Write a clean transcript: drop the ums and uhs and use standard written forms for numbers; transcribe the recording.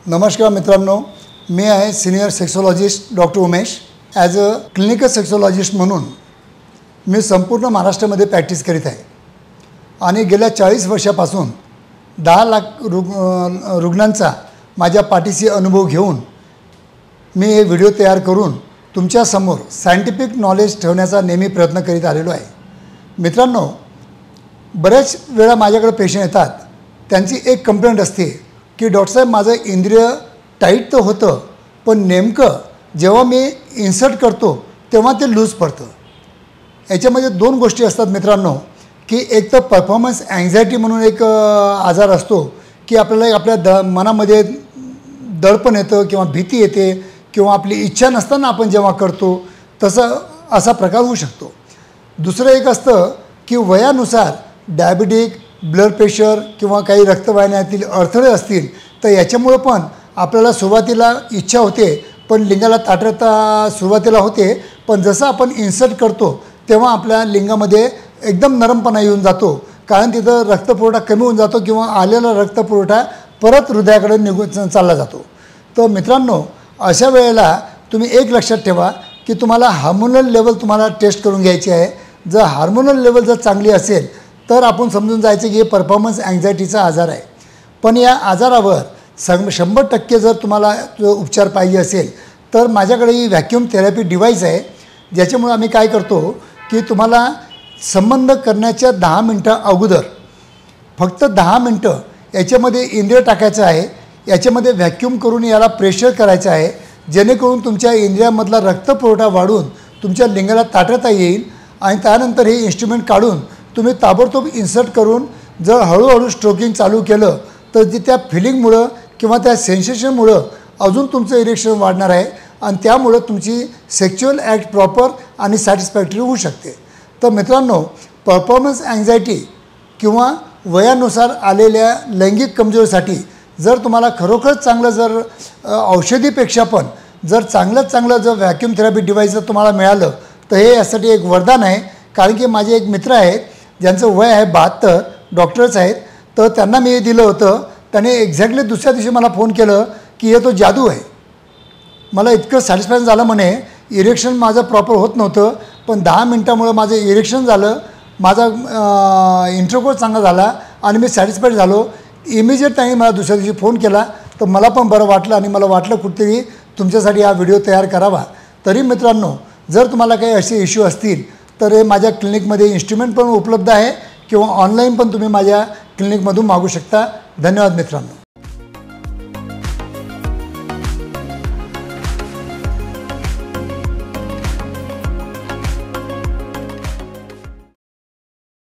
नमस्कार मित्रांनो, मी आहे senior sexologist doctor Umesh. As a clinical sexologist म्हणून मी संपूर्ण महाराष्ट्रामध्ये प्रॅक्टिस करीत आहे आणि गेल्या 40 वर्षापासून 10 लाख रुग्णांचा माझ्या पाठीशी अनुभव घेऊन मी हे व्हिडिओ तयार करून तुमच्यासमोर सायंटिफिक नॉलेज ठेवण्याचा नेहमी प्रयत्न करीत आलेलो आहे। मित्रांनो, बऱ्याच वेळा माझ्याकडे पेशंट येतात, त्यांची एक कंप्लेंट असते की डॉक्टर साहेब, माझं इंद्रिय टाईट तर होतं, पण नेमकं जेव्हा मी इन्सर्ट करतो तेव्हा ते लूज पडतं। याच्यामध्ये 2 गोष्टी असतात मित्रांनो, की एक तर परफॉर्मन्स अँक्झायटी म्हणून एक आजार असतो की आपल्याला आपल्या मनामध्ये दडपण येतं किंवा भीती येते किंवा आपली इच्छा नसताना आपण जेव्हा करतो तसं असा प्रकार होऊ शकतो। दुसरं एक असतं की वयानुसार डायबिटिक, ब्लड प्रेशर किंवा काही रक्तवाहिन्यातील अडथळे असतील तर याच्यामुळं पण आपल्याला सुरुवातीला इच्छा होते, पण लिंगाला ताठरता सुरुवातीला होते, पण जसं आपण इन्सर्ट करतो तेव्हा आपल्या लिंगामध्ये एकदम नरमपणा येऊन जातो, कारण तिथं रक्तपुरवठा कमी होऊन जातो किंवा आलेला रक्तपुरवठा परत हृदयाकडे निघून चालला जातो। तर मित्रांनो, अशा वेळेला तुम्ही एक लक्षात ठेवा की तुम्हाला हार्मोनल लेवल तुम्हाला टेस्ट करून घ्यायची आहे। जर हार्मोनल लेवल जर चांगली असेल तर आपण समजून जायचं की हे परफॉर्मन्स अँक्झायटीचा आजार आहे। पण या आजारावर 100% जर तुम्हाला उपचार पाहिजे असेल तर माझ्याकडे ही व्हॅक्यूम थेरपी डिव्हाइस आहे, ज्याच्यामुळे आम्ही काय करतो की तुम्हाला संबंध करण्याच्या 10 मिनटं अगोदर फक्त 10 मिनटं याच्यामध्ये इंद्रिय टाकायचं आहे, याच्यामध्ये व्हॅक्यूम करून याला प्रेशर करायचं आहे, जेणेकरून तुमच्या इंद्रियामधला रक्तपुरवठा वाढून तुमच्या लिंगाला ताठरता येईल आणि त्यानंतर हे इन्स्ट्रुमेंट काढून तुम्ही ताबडतोब इन्सर्ट करून जर हळूहळू स्ट्रोकिंग चालू केलं तर त्या फिलिंगमुळं किंवा त्या सेन्सेशनमुळं अजून तुमचं इरेक्शन वाढणार आहे आणि त्यामुळं तुमची सेक्च्युअल ॲक्ट प्रॉपर आणि सॅटिस्फॅक्टरी होऊ शकते। तर मित्रांनो, परफॉर्मन्स अँक्झायटी किंवा वयानुसार आलेल्या लैंगिक कमजोरीसाठी जर तुम्हाला खरोखरच चांगलं जर औषधीपेक्षा पण जर चांगलं जर व्हॅक्यूम थेरपी डिव्हाइस जर तुम्हाला मिळालं तर हे यासाठी एक वरदान आहे। कारण की माझे एक मित्र आहेत ज्यांचं वय आहे 72, डॉक्टर्स आहेत, तर त्यांना मी हे दिलं होतं। त्याने एक्झॅक्टली दुसऱ्या दिवशी मला फोन केलं की हे तो जादू आहे। मला इतकं सॅटिस्फॅक्शन झालं, म्हणे इरेक्शन माझं प्रॉपर होत नव्हतं, पण 10 मिनटामुळं माझं इरेक्शन झालं, माझा इंटरकोर्स चांगला झाला आणि मी सॅटिस्फाईड झालो। इमिजिएट त्यांनी मला दुसऱ्या दिवशी फोन केला, तर मला पण बरं वाटलं आणि मला वाटलं कुठेतरी तुमच्यासाठी हा व्हिडिओ तयार करावा। तरी मित्रांनो, जर तुम्हाला काही असे इश्यू असतील तर माझ्या क्लिनिकमध्ये इन्स्ट्रुमेंट पण उपलब्ध आहे किंवा ऑनलाईन पण तुम्ही माझ्या क्लिनिकमधून मागू शकता। धन्यवाद मित्रांनो।